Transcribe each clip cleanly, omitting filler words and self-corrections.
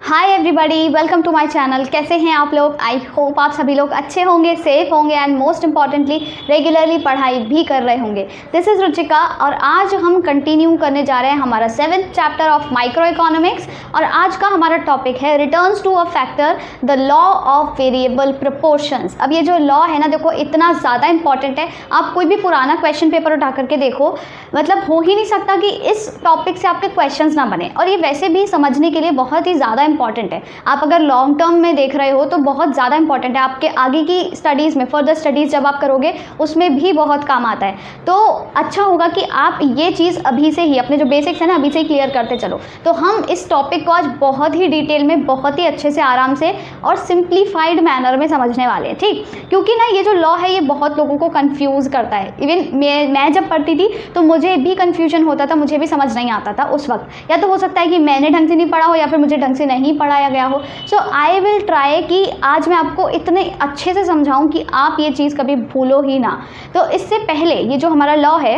Hi everybody, welcome to my channel. कैसे हैं आप लोग? आई होप आप सभी लोग अच्छे होंगे, सेफ होंगे एंड मोस्ट इम्पॉर्टेंटली रेगुलरली पढ़ाई भी कर रहे होंगे। दिस इज़ रुचिका और आज हम कंटिन्यू करने जा रहे हैं हमारा 7th chapter of micro economics और आज का हमारा टॉपिक है returns to a factor the law of variable proportions. अब ये जो लॉ है ना, देखो इतना ज़्यादा इंपॉर्टेंट है। आप कोई भी पुराना क्वेश्चन पेपर उठा करके देखो, मतलब हो ही नहीं सकता कि इस टॉपिक से आपके क्वेश्चंस ना बने। और ये वैसे भी समझने के लिए बहुत ही ज़्यादा इंपॉर्टेंट है। आप अगर लॉन्ग टर्म में देख रहे हो तो बहुत ज़्यादा इंपॉर्टेंट है, आपके आगे की स्टडीज़ में, फर्दर स्टडीज़ जब आप करोगे उसमें भी बहुत काम आता है। तो अच्छा होगा कि आप ये चीज़ अभी से ही, अपने जो बेसिक्स है ना, अभी से ही क्लियर करते चलो। तो हम इस टॉपिक को आज बहुत ही डिटेल में, बहुत ही अच्छे से, आराम से और सिंप्लीफाइड मैनर में समझने वाले हैं, ठीक? क्योंकि ना ये जो लॉ है ये बहुत लोगों को कंफ्यूज करता है। इवन मैं जब पढ़ती थी तो मुझे भी कंफ्यूजन होता था, मुझे भी समझ नहीं आता था उस वक्त। या तो हो सकता है कि मैंने ढंग से नहीं पढ़ा हो या फिर मुझे ढंग से नहीं पढ़ाया गया हो। सो आई विल ट्राई कि आज मैं आपको इतने अच्छे से समझाऊं कि आप ये चीज़ कभी भूलो ही ना। तो इससे पहले ये जो हमारा लॉ है,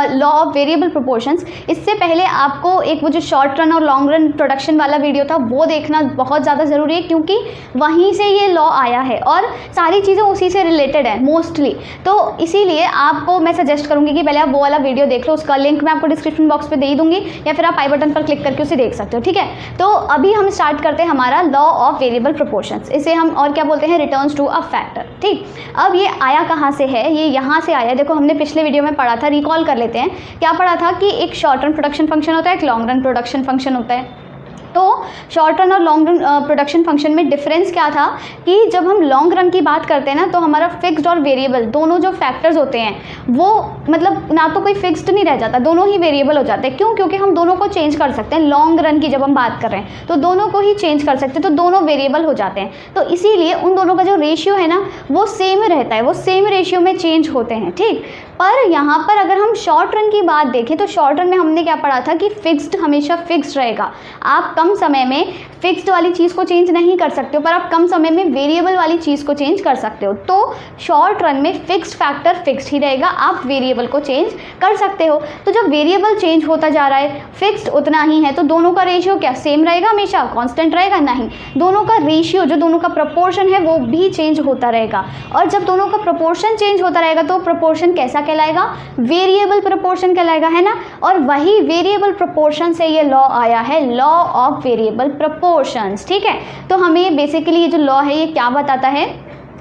लॉ ऑफ वेरिएबल प्रोपोर्शंस, इससे पहले आपको एक वो जो शॉर्ट रन और लॉन्ग रन प्रोडक्शन वाला वीडियो था वो देखना बहुत ज़्यादा ज़रूरी है, क्योंकि वहीं से ये लॉ आया है और सारी चीज़ें उसी से रिलेटेड है मोस्टली। तो इसीलिए आपको मैं सजेस्ट करूँगी कि पहले आप वो वाला वीडियो देख लो। उसका लिंक मैं आपको डिस्क्रिप्शन बॉक्स पे दे ही दूँगी या फिर आप आई बटन पर क्लिक करके उसे देख सकते हो, ठीक है? तो अभी हम स्टार्ट करते हैं हमारा लॉ ऑफ वेरिएबल प्रोपोर्शंस। इसे हम और क्या बोलते हैं? रिटर्न्स टू अ फैक्टर, ठीक? अब ये आया कहाँ से है? ये यहाँ से आया। देखो हमने पिछले वीडियो में पढ़ा था, रिकॉल कर लेते हैं। क्या पढ़ा था कि एक शॉर्ट रन प्रोडक्शन फंक्शन होता है, एक लॉन्ग रन प्रोडक्शन फंक्शन होता है। तो शॉर्ट रन और लॉन्ग रन प्रोडक्शन फंक्शन में डिफरेंस क्या था कि जब हम लॉन्ग रन की बात करते हैं ना, तो हमारा फिक्स्ड और वेरिएबल दोनों जो फैक्टर्स होते हैं वो मतलब ना तो कोई फिक्स्ड नहीं रह जाता, दोनों ही वेरिएबल हो जाते हैं। क्यों? क्योंकि हम दोनों को चेंज कर सकते हैं। लॉन्ग रन की जब हम बात कर रहे हैं तो दोनों को ही चेंज कर सकते हैं, तो दोनों वेरिएबल हो जाते हैं। तो इसीलिए उन दोनों का जो रेशियो है ना वो सेम रहता है, वो सेम रेशियो में चेंज होते हैं, ठीक? पर यहाँ पर अगर हम शॉर्ट रन की बात देखें तो शॉर्ट रन में हमने क्या पढ़ा था कि फिक्स्ड हमेशा फिक्स्ड रहेगा। आप कम समय में फिक्स्ड वाली चीज़ को चेंज नहीं कर सकते हो, पर आप कम समय में वेरिएबल वाली चीज़ को चेंज कर सकते हो। तो शॉर्ट रन में फिक्स्ड फैक्टर फिक्स्ड ही रहेगा, आप वेरिएबल को चेंज कर सकते हो। तो जब वेरिएबल चेंज होता जा रहा है, फिक्स्ड उतना ही है, तो दोनों का रेशियो क्या सेम रहेगा? हमेशा कांस्टेंट रहेगा? नहीं, दोनों का रेशियो, जो दोनों का प्रोपोर्शन है वो भी चेंज होता रहेगा। और जब दोनों का प्रोपोर्शन चेंज होता रहेगा तो प्रोपोर्शन कैसा कहलाएगा? वेरिएबल प्रोपोर्शन कहलाएगा, है ना? और वही वेरिएबल प्रोपोर्शन से ये लॉ आया है, लॉ ऑफ वेरिएबल प्रोपोर्शंस, ठीक है? तो हमें बेसिकली ये जो लॉ है ये क्या बताता है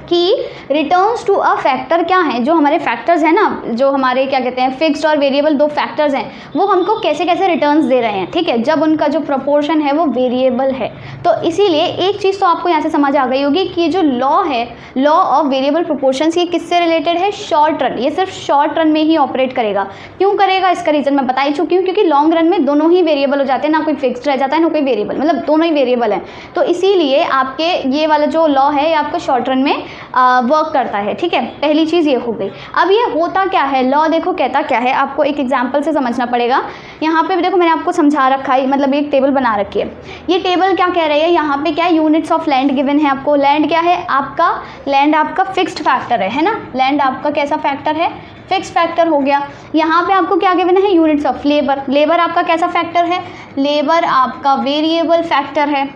कि रिटर्न्स टू अ फैक्टर क्या है, जो हमारे फैक्टर्स हैं ना, जो हमारे क्या कहते हैं फिक्स्ड और वेरिएबल दो फैक्टर्स हैं, वो हमको कैसे कैसे रिटर्न्स दे रहे हैं, ठीक है? जब उनका जो प्रोपोर्शन है वो वेरिएबल है। तो इसीलिए एक चीज़ तो आपको यहाँ से समझ आ गई होगी कि ये जो लॉ है, लॉ ऑफ वेरिएबल प्रोपोर्शंस, ये किससे रिलेटेड है? Short run. ये सिर्फ शॉर्ट रन में ही ऑपरेट करेगा। क्यों करेगा? इसका रीज़न मैं बता ही चुकी हूँ, क्योंकि लॉन्ग रन में दोनों ही वेरिएबल हो जाते हैं, ना कोई फिक्स्ड रह जाता है ना कोई वेरिएबल, मतलब दोनों ही वेरिएबल हैं। तो इसीलिए आपके ये वाला जो लॉ है ये आपको शॉर्ट रन में वर्क करता है, ठीक है? पहली चीज़ ये हो गई। अब ये होता क्या है लॉ? देखो कहता क्या है, आपको एक एग्जांपल से समझना पड़ेगा। यहाँ पे भी देखो मैंने आपको समझा रखा है, मतलब एक टेबल बना रखी है। ये टेबल क्या कह रही है? यहाँ पे क्या यूनिट्स ऑफ लैंड गिवन है आपको। लैंड क्या है? आपका लैंड आपका फिक्स्ड फैक्टर है ना? लैंड आपका कैसा फैक्टर है? फिक्स फैक्टर हो गया। यहाँ पे आपको क्या गिवन है? Units of labour. लेबर आपका कैसा फैक्टर है? लेबर आपका वेरिएबल फैक्टर है।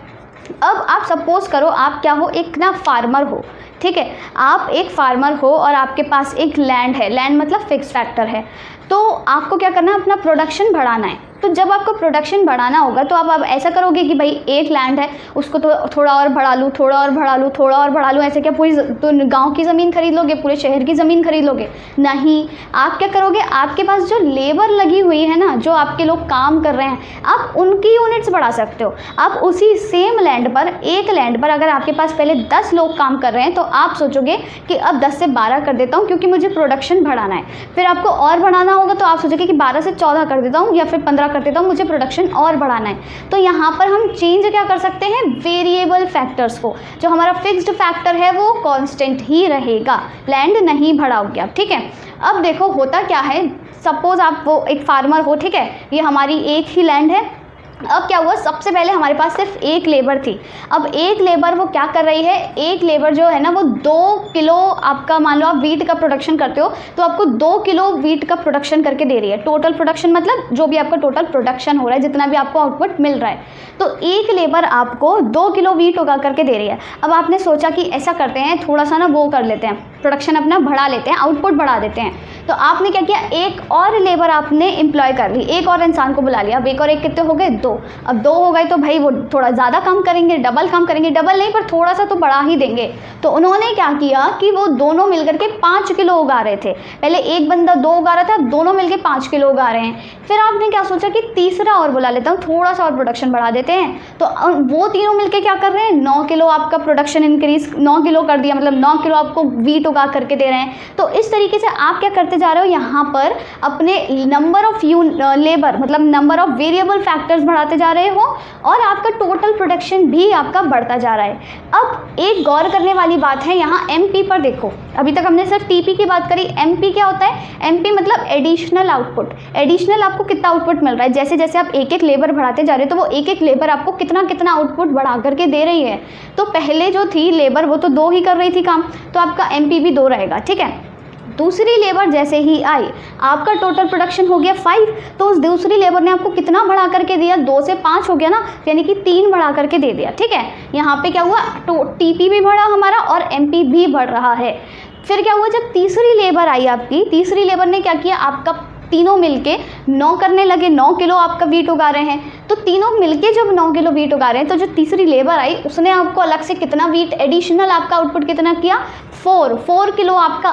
अब आप सपोज करो आप क्या हो, एक ना फार्मर हो, ठीक है? आप एक फार्मर हो और आपके पास एक लैंड है। लैंड मतलब फिक्स फैक्टर है। तो आपको क्या करना है? अपना प्रोडक्शन बढ़ाना है। तो जब आपको प्रोडक्शन बढ़ाना होगा तो आप ऐसा करोगे कि भाई एक लैंड है उसको तो थोड़ा और बढ़ा लूँ, थोड़ा और बढ़ा लूँ, थोड़ा और बढ़ा लूँ। ऐसे क्या पूरी तो गांव की ज़मीन खरीद लोगे, पूरे शहर की ज़मीन खरीद लोगे? नहीं। आप क्या करोगे? आपके पास जो लेबर लगी हुई है ना, जो आपके लोग काम कर रहे हैं, आप उनकी यूनिट्स बढ़ा सकते हो। आप उसी सेम लैंड पर, एक लैंड पर अगर आपके पास पहले 10 लोग काम कर रहे हैं तो आप सोचोगे कि अब 10 से 12 कर देता हूँ क्योंकि मुझे प्रोडक्शन बढ़ाना है। फिर आपको और बढ़ाना होगा तो आप सोचोगे कि 12 से 14 कर देता हूँ या फिर 15 कर देता हूँ, मुझे प्रोडक्शन और बढ़ाना है। तो यहाँ पर हम चेंज क्या कर सकते हैं? वेरिएबल फैक्टर्स को। जो हमारा फिक्स्ड फैक्टर है वो कांस्टेंट ही रहेगा, लैंड नहीं बढ़ाओगे आप, ठीक है? अब देखो होता क्या है, सपोज आप वो एक फार्मर हो, ठीक है? ये हमारी एक ही लैंड है अब क्या हुआ, सबसे पहले हमारे पास सिर्फ एक लेबर थी। अब एक लेबर वो क्या कर रही है, एक लेबर जो है ना वो 2 किलो आपका, मान लो आप वीट का प्रोडक्शन करते हो तो आपको 2 किलो वीट का प्रोडक्शन करके दे रही है। टोटल प्रोडक्शन मतलब जो भी आपका टोटल प्रोडक्शन हो रहा है, जितना भी आपको आउटपुट मिल रहा है, तो एक लेबर आपको 2 किलो वीट उगा करके दे रही है। अब आपने सोचा कि ऐसा करते हैं, थोड़ा सा ना वो कर लेते हैं, प्रोडक्शन अपना बढ़ा लेते हैं, आउटपुट बढ़ा देते हैं। तो आपने क्या किया, एक और लेबर आपने एम्प्लॉय कर ली, एक और इंसान को बुला लिया। अब एक और एक कितने हो गए, 2। अब 2 हो गए तो भाई वो थोड़ा ज़्यादा काम करेंगे, डबल काम करेंगे, डबल नहीं पर थोड़ा सा तो बढ़ा ही देंगे। तो उन्होंने क्या किया कि वो दोनों मिलकर के 5 किलो उगा रहे थे। पहले एक बंदा 2 उगा रहा था, अब दोनों मिलकर 5 किलो उगा रहे हैं। फिर आपने क्या सोचा कि तीसरा और बुला लेता हूँ, थोड़ा सा और प्रोडक्शन बढ़ा देते हैं। तो वो तीनों मिलकर क्या कर रहे हैं, 9 किलो आपका प्रोडक्शन इंक्रीज, 9 किलो कर दिया, मतलब 9 किलो आपको वीट उगा करके दे रहे हैं। तो इस तरीके से आप क्या करते जा रहे हो, यहाँ पर अपने नंबर ऑफ लेबर मतलब नंबर ऑफ वेरिएबल फैक्टर्स बढ़ाते जा रहे हो और आपका टोटल प्रोडक्शन भी आपका बढ़ता जा रहा है। अब एक गौर करने वाली बात है, यहाँ एमपी पर देखो। अभी तक हमने सिर्फ टीपी की बात करी, एमपी क्या होता है, एमपी मतलब एडिशनल आउटपुट। एडिशनल आपको कितना आउटपुट मिल रहा है, जैसे जैसे आप एक एक लेबर बढ़ाते जा रहे हो तो वो एक एक लेबर आपको कितना कितना आउटपुट बढ़ा करके दे रही है। तो पहले जो थी लेबर वो तो 2 ही कर रही थी काम, तो आपका एमपी भी 2 रहेगा, ठीक है। दूसरी लेबर जैसे ही आई, आपका टोटल प्रोडक्शन हो गया 5, तो उस दूसरी लेबर ने आपको कितना बढ़ा करके दिया, 2 से 5 हो गया ना, यानी कि 3 बढ़ा करके दे दिया, ठीक है। यहाँ पे क्या हुआ, टीपी भी बढ़ा हमारा और एमपी भी बढ़ रहा है। फिर क्या हुआ, जब तीसरी लेबर आई आपकी, तीसरी लेबर ने क्या किया, आपका तीनों मिलके 9 करने लगे, 9 किलो आपका वीट उगा रहे हैं। तो तीनों मिलके जब 9 किलो वीट उगा रहे हैं तो जो तीसरी लेबर आई उसने आपको अलग से कितना वीट, एडिशनल आपका आउटपुट कितना किया, 4 किलो आपका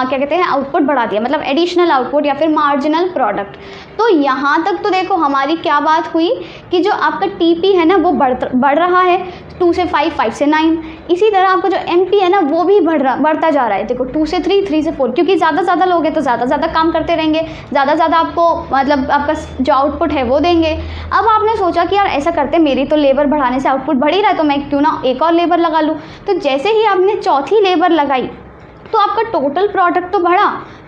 क्या कहते हैं आउटपुट बढ़ा दिया, मतलब एडिशनल आउटपुट या फिर मार्जिनल प्रोडक्ट। तो यहाँ तक तो देखो हमारी क्या बात हुई कि जो आपका टीपी है ना वो बढ़ रहा है, 2 से 5, 5 से 9। इसी तरह आपका जो एमपी है ना वो भी बढ़ता जा रहा है। देखो 2 से 3, 3 से 4, क्योंकि ज़्यादा लोग हैं तो ज़्यादा काम करते रहेंगे, ज़्यादा आपको मतलब आपका जो आउटपुट है वो देंगे। अब आपने सोचा कि यार ऐसा करते, मेरी तो लेबर बढ़ाने से आउटपुट बढ़ ही रहा है तो मैं क्यों ना एक और लेबर लगा लूँ। तो जैसे ही आपने चौथी लेबर लगाई तो आपका टोटल प्रोडक्ट तो बढ़ा,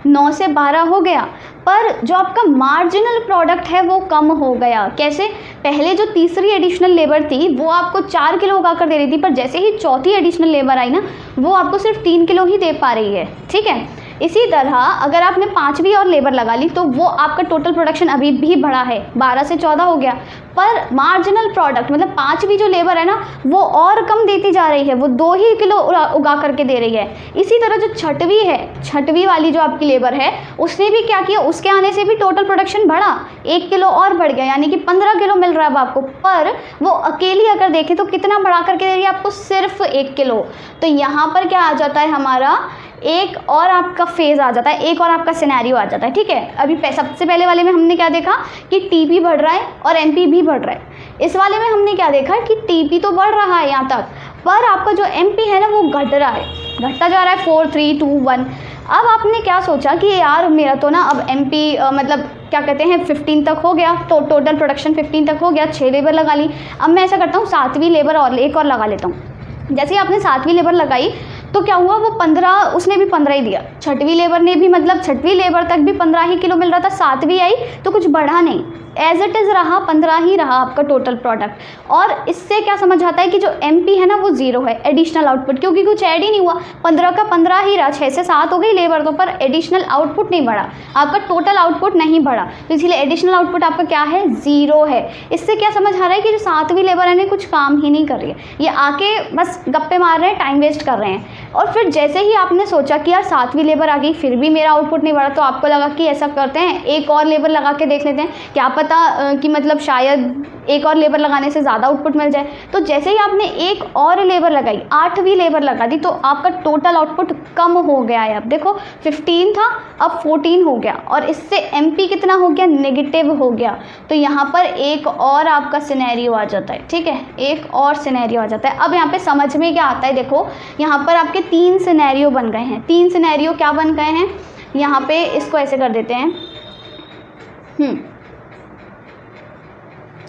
9 से 12 हो गया, पर जो आपका मार्जिनल प्रोडक्ट है वो कम हो गया। कैसे, पहले जो तीसरी एडिशनल लेबर थी वो आपको 4 किलो उगा कर दे रही थी, पर जैसे ही चौथी एडिशनल लेबर आई ना वो आपको सिर्फ 3 किलो ही दे पा रही है, ठीक है। इसी तरह अगर आपने 5वीं और लेबर लगा ली तो वो आपका टोटल प्रोडक्शन अभी भी बढ़ा है, 12 से 14 हो गया, पर मार्जिनल प्रोडक्ट मतलब 5वीं जो लेबर है ना वो और कम देती जा रही है, वो 2 ही किलो उगा करके दे रही है। इसी तरह जो छठवीं है, छठवीं वाली जो आपकी लेबर है उसने भी क्या किया, उसके आने से भी टोटल प्रोडक्शन बढ़ा, 1 किलो और बढ़ गया, यानी कि 15 किलो मिल रहा है अब आपको। पर वो अकेली अगर देखें तो कितना बढ़ा करके दे रही है आपको, सिर्फ 1 किलो। तो यहाँ पर क्या आ जाता है, हमारा एक और आपका फेज़ आ जाता है, एक और आपका सिनेरियो आ जाता है, ठीक है। अभी सबसे पहले वाले में हमने क्या देखा कि टीपी बढ़ रहा है और एमपी भी बढ़ रहा है। इस वाले में हमने क्या देखा कि टीपी तो बढ़ रहा है यहाँ तक, पर आपका जो एमपी है ना वो घट रहा है, घटता जा रहा है, 4, 3, 2, 1। अब आपने क्या सोचा कि यार मेरा तो ना अब एमपी मतलब क्या कहते हैं 15 तक हो गया, तो टोटल प्रोडक्शन 15 तक हो गया, 6 लेबर लगा ली। अब मैं ऐसा करता हूँ 7वीं लेबर और एक और लगा लेता हूँ। जैसे ही आपने 7वीं लेबर लगाई तो क्या हुआ, वो 15, उसने भी 15 ही दिया। छठवीं लेबर ने भी, मतलब छठवीं लेबर तक भी 15 ही किलो मिल रहा था, 7वीं आई तो कुछ बढ़ा नहीं, एज इट इज़ रहा, 15 ही रहा आपका टोटल प्रोडक्ट। और इससे क्या समझ आता है कि जो एमपी है ना वो 0 है, एडिशनल आउटपुट, क्योंकि कुछ ऐड ही नहीं हुआ, 15 का 15 ही रहा, 6 से 7 हो गई लेबर तो, पर एडिशनल आउटपुट नहीं बढ़ा, आपका टोटल आउटपुट नहीं बढ़ा, तो इसलिए एडिशनल आउटपुट आपका क्या है, 0 है। इससे क्या समझ आ रहा है कि जो 7वीं लेबर है ना कुछ काम ही नहीं कर रही है, ये आके बस गप्पे मार रहे हैं, टाइम वेस्ट कर रहे हैं। और फिर जैसे ही आपने सोचा कि यार 7वीं लेबर आ गई फिर भी मेरा आउटपुट नहीं बढ़ा, तो आपको लगा कि ऐसा करते हैं एक और लेबर लगा के देख लेते हैं, क्या पता कि मतलब शायद एक और लेबर लगाने से ज़्यादा आउटपुट मिल जाए। तो जैसे ही आपने एक और लेबर लगाई, 8वीं लेबर लगा दी, तो आपका टोटल आउटपुट कम हो गया है। अब देखो 15 था अब 14 हो गया, और इससे एमपी कितना हो गया, नेगेटिव हो गया। तो यहाँ पर एक और आपका सिनेरियो आ जाता है, ठीक है, एक और सिनेरियो आ जाता है। अब यहाँ पे समझ में क्या आता है, देखो यहाँ पर आपके 3 सिनेरियो बन गए हैं। 3 सिनेरियो क्या बन गए हैं, यहाँ पे इसको ऐसे कर देते हैं,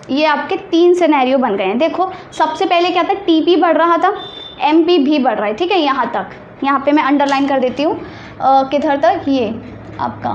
ये आपके 3 सिनेरियो बन गए हैं। देखो सबसे पहले क्या था, टीपी बढ़ रहा था, एमपी भी बढ़ रहा है, ठीक है, यहाँ तक, यहाँ पे मैं अंडरलाइन कर देती हूँ, किधर तक, ये आपका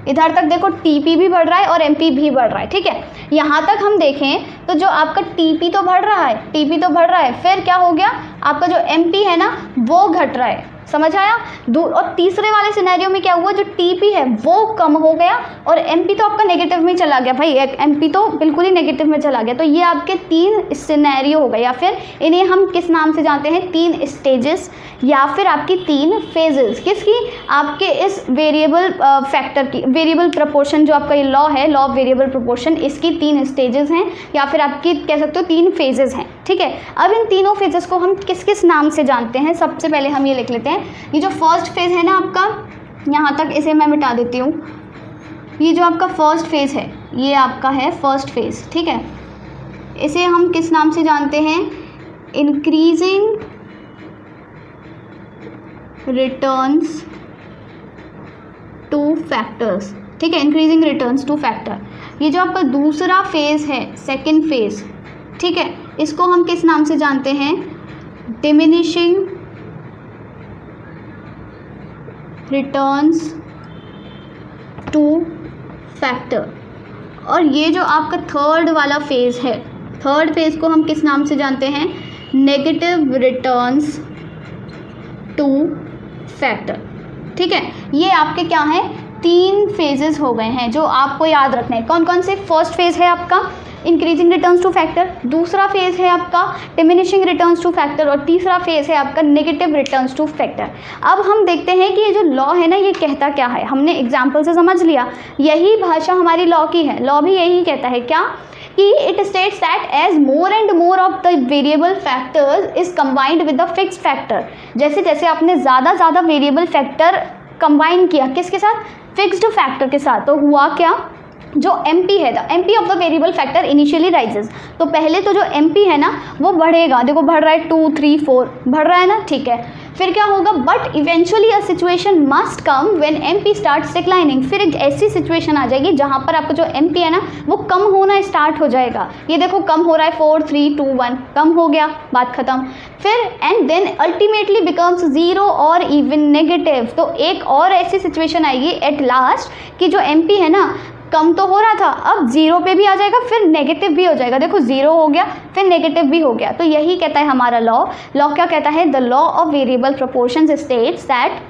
इधर तक देखो टीपी भी बढ़ रहा है और एमपी भी बढ़ रहा है, ठीक है। यहाँ तक हम देखें तो जो आपका टीपी तो बढ़ रहा है, टीपी तो बढ़ रहा है, फिर क्या हो गया, आपका जो एमपी है ना वो घट रहा है, समझ आया। और तीसरे वाले सिनेरियो में क्या हुआ, जो टीपी है वो कम हो गया और एमपी तो आपका नेगेटिव में चला गया भाई, एमपी तो बिल्कुल ही नेगेटिव में चला गया। तो ये आपके 3 सिनेरियो हो गए, या फिर इन्हें हम किस नाम से जानते हैं, 3 स्टेजेस या फिर आपकी 3 फेजेस। किसकी, आपके इस वेरिएबल फैक्टर की, वेरिएबल प्रोपोर्शन जो आपका ये लॉ है, लॉ ऑफ वेरिएबल प्रोपोर्शन, इसकी 3 स्टेजेस हैं या फिर आपकी कह सकते हो 3 फेजेस हैं, ठीक है। अब इन तीनों फेजेस को हम किस किस नाम से जानते हैं, सबसे पहले हम ये लिख लेते हैं। ये जो फर्स्ट फेज है ना आपका, यहाँ तक इसे मैं मिटा देती हूँ, ये जो आपका फर्स्ट फेज है ये आपका है फर्स्ट फेज, ठीक है। इसे हम किस नाम से जानते हैं, इंक्रीजिंग रिटर्न्स टू फैक्टर्स, ठीक है, इंक्रीजिंग रिटर्न्स टू फैक्टर। ये जो आपका दूसरा फेज है, सेकेंड फेज, ठीक है, इसको हम किस नाम से जानते हैं, डिमिनिशिंग रिटर्न्स टू फैक्टर। और ये जो आपका थर्ड वाला फेज है, थर्ड फेज को हम किस नाम से जानते हैं, नेगेटिव रिटर्न्स टू फैक्टर, ठीक है। ये आपके क्या हैं, 3 फेजेस हो गए हैं जो आपको याद रखने हैं। कौन कौन से, फर्स्ट फेज है आपका इंक्रीजिंग रिटर्न्स टू फैक्टर, दूसरा फेज है आपका डिमिनिशिंग रिटर्न्स टू फैक्टर और तीसरा फेज है आपका नेगेटिव रिटर्न्स टू फैक्टर। अब हम देखते हैं कि ये जो लॉ है ना ये कहता क्या है, हमने एग्जाम्पल से समझ लिया, यही भाषा हमारी लॉ की है। लॉ भी यही कहता है क्या, कि it states that as more and more of the variable factors is combined with the fixed factor. जैसे जैसे आपने ज़्यादा वेरिएबल फैक्टर कंबाइन किया किसके साथ, फिक्स्ड फैक्टर के साथ, तो हुआ क्या, जो MP है, the MP of the variable factor initially rises. तो पहले तो जो MP है ना वो बढ़ेगा, देखो बढ़ रहा है 2 3 4 बढ़ रहा है ना, ठीक है। फिर क्या होगा, but eventually a situation must come when MP starts declining. फिर एक ऐसी सिचुएशन आ जाएगी जहाँ पर आपका जो MP है ना वो कम होना स्टार्ट हो जाएगा। ये देखो कम हो रहा है, 4 3 2 1 कम हो गया, बात खत्म। फिर एंड देन अल्टीमेटली बिकम्स 0 और इवन नेगेटिव। तो एक और ऐसी सिचुएशन आएगी एट लास्ट कि जो MP है ना कम तो हो रहा था, अब 0 पे भी आ जाएगा, फिर नेगेटिव भी हो जाएगा। देखो 0 हो गया फिर नेगेटिव भी हो गया। तो यही कहता है हमारा लॉ। लॉ क्या कहता है, the law of variable proportions states that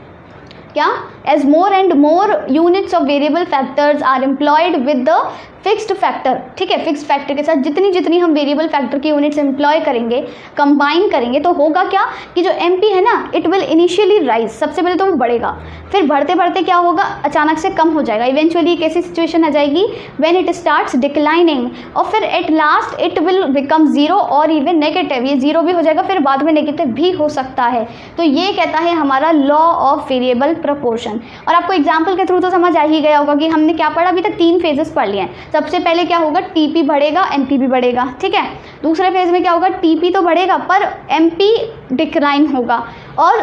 क्या, as more and more units of variable factors are employed with the fixed factor, ठीक है। फिक्स्ड फैक्टर के साथ जितनी जितनी हम वेरिएबल फैक्टर की यूनिट्स एम्प्लॉय करेंगे, कंबाइन करेंगे, तो होगा क्या कि जो MP है ना इट विल इनिशियली राइज, सबसे पहले तो वो बढ़ेगा, फिर बढ़ते बढ़ते क्या होगा, अचानक से कम हो जाएगा। इवेंचुअली एक ऐसी सिचुएशन आ जाएगी व्हेन इट स्टार्ट्स डिक्लाइनिंग और फिर at last it will become 0 और इवन नेगेटिव। ये 0 भी हो जाएगा फिर बाद में नेगेटिव भी हो सकता है। तो ये कहता है हमारा लॉ ऑफ वेरिएबल प्रोपोर्शन। और आपको एग्जाम्पल के थ्रू तो समझ आ ही गया होगा कि हमने क्या पढ़ा, अभी तक 3 फेजेस पढ़ लिए हैं। सबसे पहले क्या होगा, TP बढ़ेगा MP भी बढ़ेगा, ठीक है। दूसरे फेज में क्या होगा, TP तो बढ़ेगा पर MP डिक्लाइन होगा। और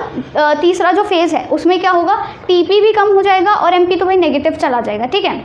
तीसरा जो फेज है उसमें क्या होगा, TP भी कम हो जाएगा और MP तो भाई नेगेटिव चला जाएगा, ठीक है।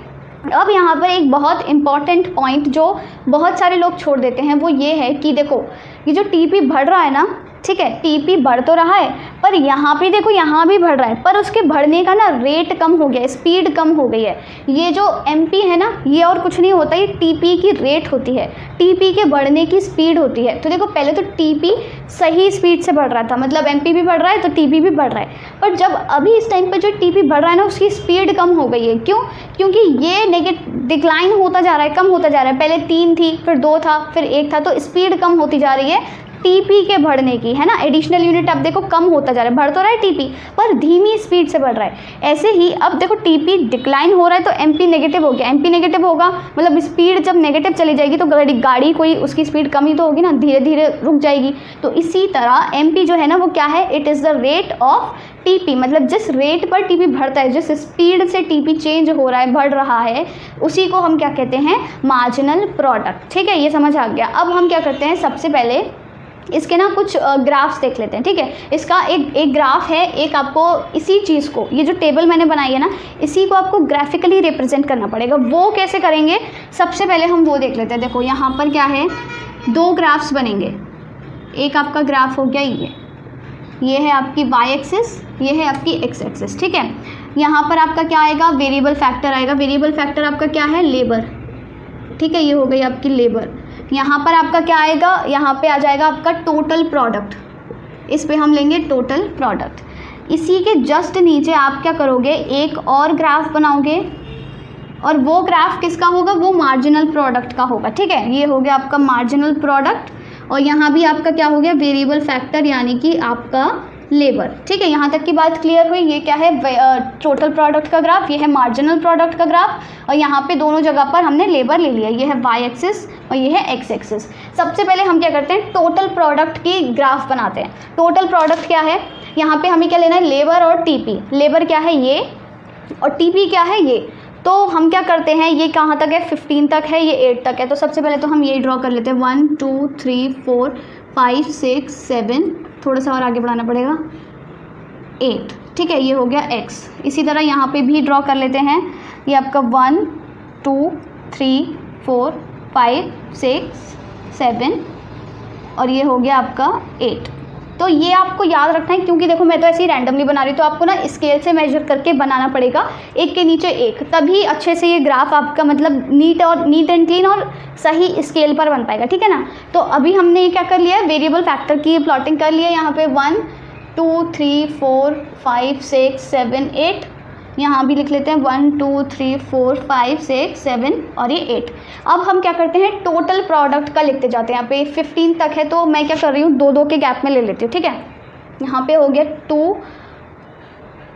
अब यहाँ पर एक बहुत इंपॉर्टेंट पॉइंट जो बहुत सारे लोग छोड़ देते हैं वो ये है कि देखो ये जो TP बढ़ रहा है ना, ठीक है, TP बढ़ तो रहा है पर यहाँ पे देखो यहाँ भी बढ़ रहा है, पर उसके बढ़ने का ना रेट कम हो गया, स्पीड कम हो गई है। ये जो MP है ना ये और कुछ नहीं होता, ये TP की रेट होती है, TP के बढ़ने की स्पीड होती है। तो देखो पहले तो TP सही स्पीड से बढ़ रहा था, मतलब MP भी बढ़ रहा है तो TP भी बढ़ रहा है, पर जब अभी इस टाइम पे जो TP बढ़ रहा है ना उसकी स्पीड कम हो गई है। क्यों, क्योंकि ये डिक्लाइन होता जा रहा है, कम होता जा रहा है। पहले 3 थी फिर 2 था फिर 1 था, तो स्पीड कम होती जा रही है TP के बढ़ने की, है ना। एडिशनल यूनिट अब देखो कम होता जा रहा है, बढ़ तो रहा है TP पर धीमी स्पीड से बढ़ रहा है। ऐसे ही अब देखो TP डिक्लाइन हो रहा है तो MP नेगेटिव हो गया, MP नेगेटिव होगा मतलब स्पीड जब नेगेटिव चली जाएगी तो गाड़ी कोई उसकी स्पीड कम ही तो होगी ना, धीरे धीरे रुक जाएगी। तो इसी तरह MP जो है ना वो क्या है, it is the rate of TP, मतलब जिस रेट पर TP बढ़ता है, जिस स्पीड से TP चेंज हो रहा है, बढ़ रहा है, उसी को हम क्या कहते हैं, मार्जिनल प्रोडक्ट, ठीक है। ये समझ आ गया। अब हम क्या करते हैं, सबसे पहले इसके ना कुछ ग्राफ्स देख लेते हैं, ठीक है। इसका एक ग्राफ है, एक आपको इसी चीज़ को, ये जो टेबल मैंने बनाई है ना इसी को आपको ग्राफिकली रिप्रेजेंट करना पड़ेगा। वो कैसे करेंगे, सबसे पहले हम वो देख लेते हैं। देखो यहाँ पर क्या है, 2 ग्राफ्स बनेंगे। एक आपका ग्राफ हो गया ये है आपकी y एक्सिस, ये है आपकी x एक्सिस, ठीक है। यहाँ पर आपका क्या आएगा, वेरिएबल फैक्टर आएगा। वेरिएबल फैक्टर आपका क्या है, लेबर, ठीक है, ये हो गई आपकी लेबर। यहाँ पर आपका क्या आएगा, यहाँ पे आ जाएगा आपका टोटल प्रोडक्ट, इस पे हम लेंगे टोटल प्रोडक्ट। इसी के जस्ट नीचे आप क्या करोगे, एक और ग्राफ बनाओगे, और वो ग्राफ किसका होगा, वो मार्जिनल प्रोडक्ट का होगा, ठीक है। ये हो गया आपका मार्जिनल प्रोडक्ट, और यहाँ भी आपका क्या हो गया, वेरिएबल फैक्टर यानी कि आपका लेबर, ठीक है। यहाँ तक की बात क्लियर हुई। ये क्या है, टोटल प्रोडक्ट का ग्राफ, ये है मार्जिनल प्रोडक्ट का ग्राफ, और यहाँ पे दोनों जगह पर हमने लेबर ले लिया। ये है वाई एक्सिस और ये है एक्स एक्सिस। सबसे पहले हम क्या करते हैं, टोटल प्रोडक्ट की ग्राफ बनाते हैं। टोटल प्रोडक्ट क्या है, यहाँ पे हमें क्या लेना है, लेबर और टीपी। लेबर क्या है, ये, और टीपी क्या है, ये। तो हम क्या करते हैं, ये कहाँ तक है, 15 तक है, ये 8 तक है। तो सबसे पहले तो हम ये ड्रॉ कर लेते हैं, 1 2 3 4 5 6 7, थोड़ा सा और आगे बढ़ाना पड़ेगा, 8, ठीक है। ये हो गया x। इसी तरह यहाँ पे भी ड्रॉ कर लेते हैं, ये आपका 1 2 3 4 5 6 7, और ये हो गया आपका 8। तो ये आपको याद रखना है, क्योंकि देखो मैं तो ऐसे ही रैंडमली बना रही हूँ, तो आपको ना स्केल से मेजर करके बनाना पड़ेगा, एक के नीचे एक, तभी अच्छे से ये ग्राफ आपका मतलब नीट एंड क्लीन और सही स्केल पर बन पाएगा, ठीक है ना। तो अभी हमने क्या कर लिया है, वेरिएबल फैक्टर की प्लॉटिंग कर लिया है। यहाँ पे 1 2 3 4 5 6 7 8, यहाँ भी लिख लेते हैं 1 2 3 4 5 6 7 और ये 8। अब हम क्या करते हैं, टोटल प्रोडक्ट का लिखते जाते हैं। यहाँ पे 15 तक है, तो मैं क्या कर रही हूँ, 2 के गैप में ले लेती हूँ, ठीक है। यहाँ पे हो गया 2,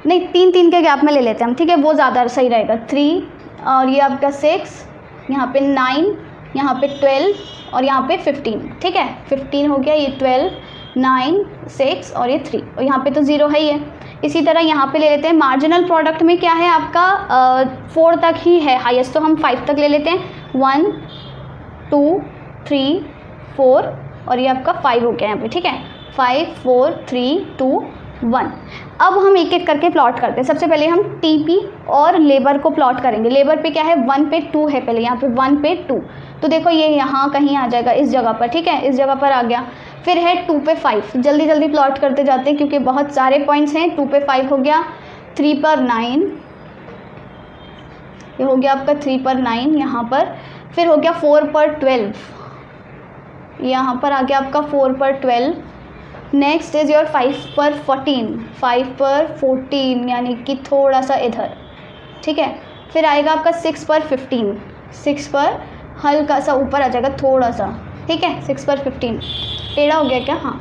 नहीं 3 के गैप में ले लेते हैं हम, ठीक है, वो ज़्यादा सही रहेगा। 3 और ये आपका 6, यहाँ पे 9, यहाँ पे 12 और यहाँ पे 15, ठीक है। 15 हो गया, ये 12 9 6 और ये 3, और यहाँ पे तो 0 है ही है। इसी तरह यहाँ पे ले लेते हैं, मार्जिनल प्रोडक्ट में क्या है आपका 4 तक ही है हाईएस्ट, तो हम 5 तक ले लेते हैं, 1 2 3 4 और ये आपका 5 हो गया यहाँ पे, ठीक है। 5 4 3 2 1। अब हम एक एक करके प्लॉट करते हैं। सबसे पहले हम टीपी और लेबर को प्लॉट करेंगे। लेबर पे क्या है, 1 पे 2 है, पहले यहाँ पे 1 पे 2, तो देखो ये यहाँ कहीं आ जाएगा, इस जगह पर, ठीक है, इस जगह पर आ गया। फिर है 2 पे 5, जल्दी जल्दी प्लॉट करते जाते हैं क्योंकि बहुत सारे पॉइंट्स हैं। 2 पे 5 हो गया, 3 पर 9, ये हो गया आपका 3 पर 9 यहाँ पर। फिर हो गया 4 पर 12, यहाँ पर आ गया आपका 4 पर 12। नेक्स्ट इज योर 5 पर 14, 5 पर 14 यानी कि थोड़ा सा इधर, ठीक है। फिर आएगा आपका 6 पर 15, 6 पर हल्का सा ऊपर आ जाएगा थोड़ा सा, ठीक है। 6 पर 15 टेढ़ा हो गया क्या, हाँ,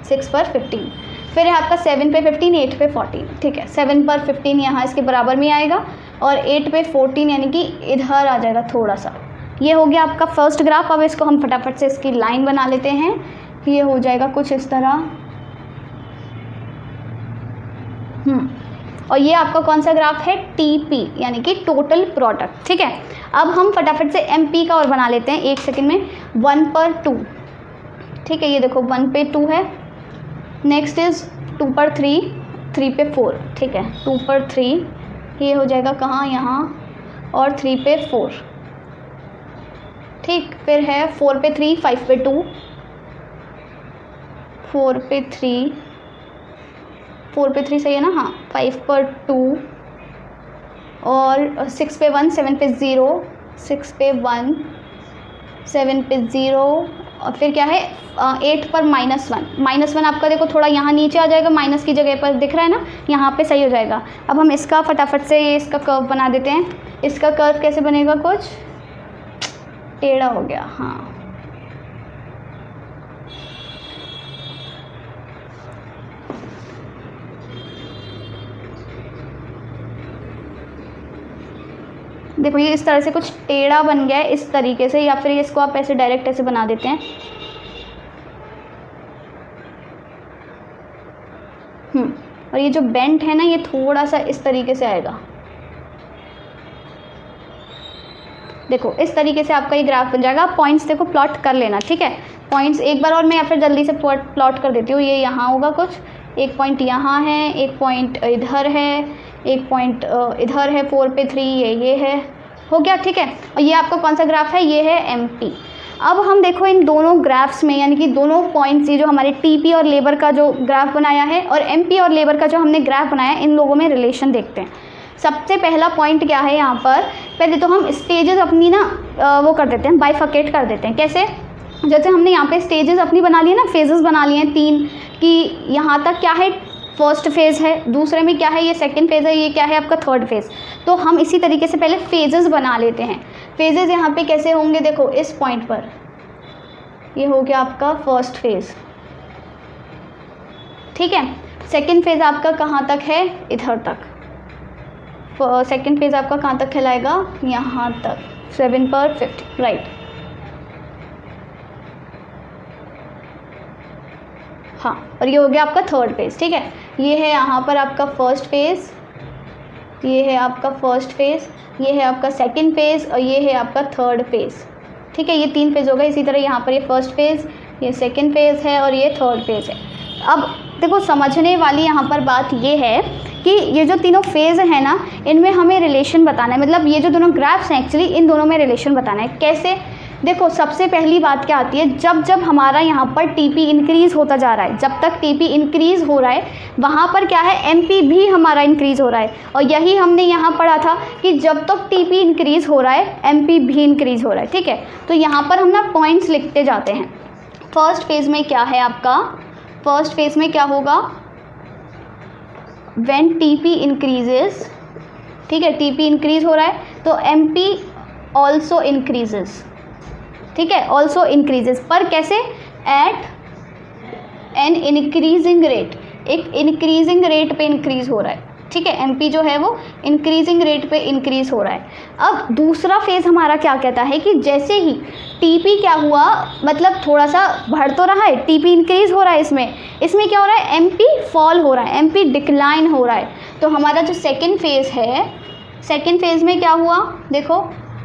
6 पर 15। फिर है आपका 7 पे 15, 8 पे 14, ठीक है। 7 पर 15 यहाँ इसके बराबर में आएगा, और 8 पे 14 यानी कि इधर आ जाएगा थोड़ा सा। ये हो गया आपका फर्स्ट ग्राफ। अब इसको हम फटाफट से इसकी लाइन बना लेते हैं। ये हो जाएगा कुछ इस तरह, और ये आपका कौन सा ग्राफ है, टीपी यानी कि टोटल प्रोडक्ट, ठीक है। अब हम फटाफट से एमपी का और बना लेते हैं 1 सेकंड में। 1 पर 2, ठीक है, ये देखो 1 पे 2 है। नेक्स्ट इज 2 पर 3, 3 पे 4, ठीक है। 2 पर 3 ये हो जाएगा कहाँ, यहाँ, और 3 पे 4, ठीक। फिर है 4 पे 3, 5 पे 2, 4 पे 3, 4 पे 3 सही है ना, हाँ। 5 पर 2 और 6 पे 1, 7 पे 0, 6 पे 1, 7 पे 0, और फिर क्या है 8 पर -1, -1 आपका देखो थोड़ा यहाँ नीचे आ जाएगा, माइनस की जगह पर दिख रहा है ना, यहाँ पे सही हो जाएगा। अब हम इसका फटाफट से ये इसका कर्व बना देते हैं। इसका कर्व कैसे बनेगा, कुछ टेढ़ा हो गया, हाँ। देखो ये इस तरह से कुछ टेढ़ा बन गया है इस तरीके से, या फिर इसको आप ऐसे डायरेक्ट ऐसे बना देते हैं। और ये जो बेंट है ना, ये थोड़ा सा इस तरीके से आएगा। देखो इस तरीके से आपका ये ग्राफ बन जाएगा। पॉइंट्स देखो प्लॉट कर लेना, ठीक है। पॉइंट्स एक बार और मैं या फिर जल्दी से प्लॉट कर देती हूँ। ये यहाँ होगा कुछ, एक पॉइंट यहाँ है, एक पॉइंट इधर है, एक पॉइंट इधर है 4 पे 3, ये है, हो गया, ठीक है। और ये आपका कौन सा ग्राफ है, ये है एमपी। अब हम देखो इन दोनों ग्राफ्स में, यानी कि दोनों पॉइंट्स, ये जो हमारे टीपी और लेबर का जो ग्राफ बनाया है और एमपी और लेबर का जो हमने ग्राफ बनाया है, इन लोगों में रिलेशन देखते हैं। सबसे पहला पॉइंट क्या है यहाँ पर, पहले तो हम स्टेजेस अपनी ना वो कर देते हैं, बाइफर्केट कर देते हैं। कैसे, जैसे हमने यहाँ पे स्टेजेस अपनी बना लिए ना, फेजेस बना लिए हैं 3, कि यहाँ तक क्या है फर्स्ट फेज़ है, दूसरे में क्या है ये सेकंड फेज़ है, ये क्या है आपका थर्ड फेज़। तो हम इसी तरीके से पहले फेजेस बना लेते हैं। फेजेस यहाँ पे कैसे होंगे, देखो इस पॉइंट पर ये हो गया आपका फर्स्ट फेज़, ठीक है। सेकंड फेज़ आपका कहाँ तक है, इधर तक। सेकंड फेज़ आपका कहाँ तक कहलाएगा, यहाँ तक 7 पर 50, राइट। हाँ, और ये हो गया आपका थर्ड फेज़, ठीक है। ये है यहाँ पर आपका फर्स्ट फेज़, ये है आपका फर्स्ट फेज़, ये है आपका सेकंड फेज़ और ये है आपका थर्ड फेज़, ठीक है। ये 3 फेज़ हो गए। इसी तरह यहाँ पर ये फर्स्ट फेज़, ये सेकंड फेज़ है और ये थर्ड फेज़ है। अब देखो समझने वाली यहाँ पर बात ये है कि ये जो तीनों फेज़ है ना, इनमें हमें रिलेशन बताना है, मतलब ये जो दोनों ग्राफ्स हैं एक्चुअली इन दोनों में रिलेशन बताना है। कैसे, देखो सबसे पहली बात क्या आती है, जब जब हमारा यहाँ पर टीपी इंक्रीज़ होता जा रहा है, जब तक टीपी इंक्रीज़ हो रहा है वहाँ पर क्या है, एमपी भी हमारा इंक्रीज़ हो रहा है। और यही हमने यहाँ पढ़ा था कि जब तक टीपी इंक्रीज़ हो रहा है एमपी भी इंक्रीज़ हो रहा है, ठीक है। तो यहाँ पर हम ना पॉइंट्स लिखते जाते हैं। फर्स्ट फेज़ में क्या है आपका, फर्स्ट फेज़ में क्या होगा, व्हेन टीपी इंक्रीजेस, ठीक है, टीपी इंक्रीज़ हो रहा है तो एमपी ऑल्सो इंक्रीजेस, ठीक है, ऑल्सो इंक्रीजेस। पर कैसे, एट एन इंक्रीजिंग रेट, एक इंक्रीजिंग रेट पे इंक्रीज़ हो रहा है, ठीक है। एमपी जो है वो इंक्रीजिंग रेट पे इंक्रीज़ हो रहा है। अब दूसरा फेज़ हमारा क्या कहता है कि जैसे ही टीपी क्या हुआ, मतलब थोड़ा सा बढ़ तो रहा है, टीपी इंक्रीज़ हो रहा है, इसमें क्या हो रहा है, एमपी फॉल हो रहा है, एमपी डिक्लाइन हो रहा है। तो हमारा जो सेकेंड फेज़ है, सेकेंड फेज़ में क्या हुआ, देखो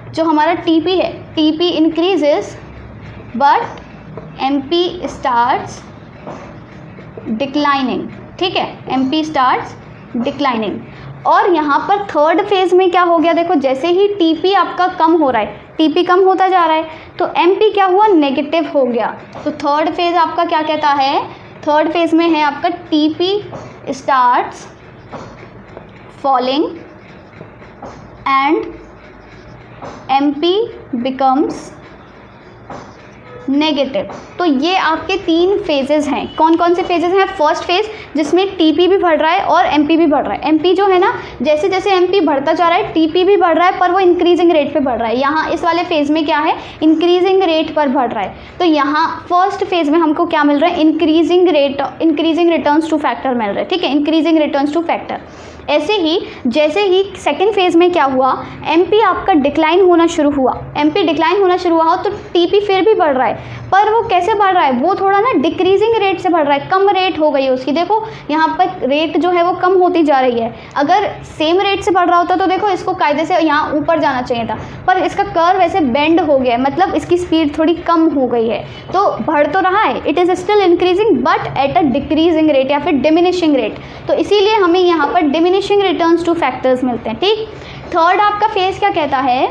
जो हमारा टीपी है, TP increases but MP starts declining, ठीक है, एमपी स्टार्ट्स डिक्लाइनिंग। और यहाँ पर थर्ड फेज़ में क्या हो गया, देखो जैसे ही टीपी आपका कम हो रहा है, टीपी कम होता जा रहा है तो एमपी क्या हुआ, नेगेटिव हो गया। तो थर्ड फेज़ आपका क्या कहता है, थर्ड फेज़ में है आपका TP starts falling and MP becomes negative. तो ये आपके 3 फेजेस हैं। कौन कौन से फेजेस हैं, फर्स्ट फेज़ जिसमें टीपी भी बढ़ रहा है और एमपी भी बढ़ रहा है। एमपी जो है ना, जैसे जैसे एमपी बढ़ता जा रहा है टीपी भी बढ़ रहा है, पर वो इंक्रीजिंग रेट पे बढ़ रहा है। यहाँ इस वाले फेज़ में क्या है, इंक्रीजिंग रेट पर बढ़ रहा है। तो यहाँ फर्स्ट फेज़ में हमको क्या मिल रहा है, increasing rate, increasing returns to factor मिल रहा है, ठीक है, इंक्रीजिंग रिटर्न्स टू फैक्टर। ऐसे ही जैसे ही सेकेंड फेज़ में क्या हुआ, एमपी आपका डिक्लाइन होना शुरू हुआ, एमपी डिक्लाइन होना शुरू हुआ तो टीपी फिर भी बढ़ रहा है, पर वो कैसे बढ़ रहा है, वो थोड़ा ना डिक्रीजिंग रेट से बढ़ रहा है, कम रेट हो गई है उसकी। देखो यहाँ पर रेट जो है वो कम होती जा रही है। अगर सेम रेट से बढ़ रहा होता तो देखो इसको कायदे से यहाँ ऊपर जाना चाहिए था, पर इसका कर्व ऐसे बेंड हो गया है, मतलब इसकी स्पीड थोड़ी कम हो गई है। तो बढ़ तो रहा है, it is still increasing but at a decreasing rate या फिर डिमिनिशिंग रेट। तो इसीलिए हमें यहाँ पर डिमिनिशिंग रिटर्न्स टू फैक्टर्स मिलते हैं, ठीक। थर्ड आपका फेज़ क्या कहता है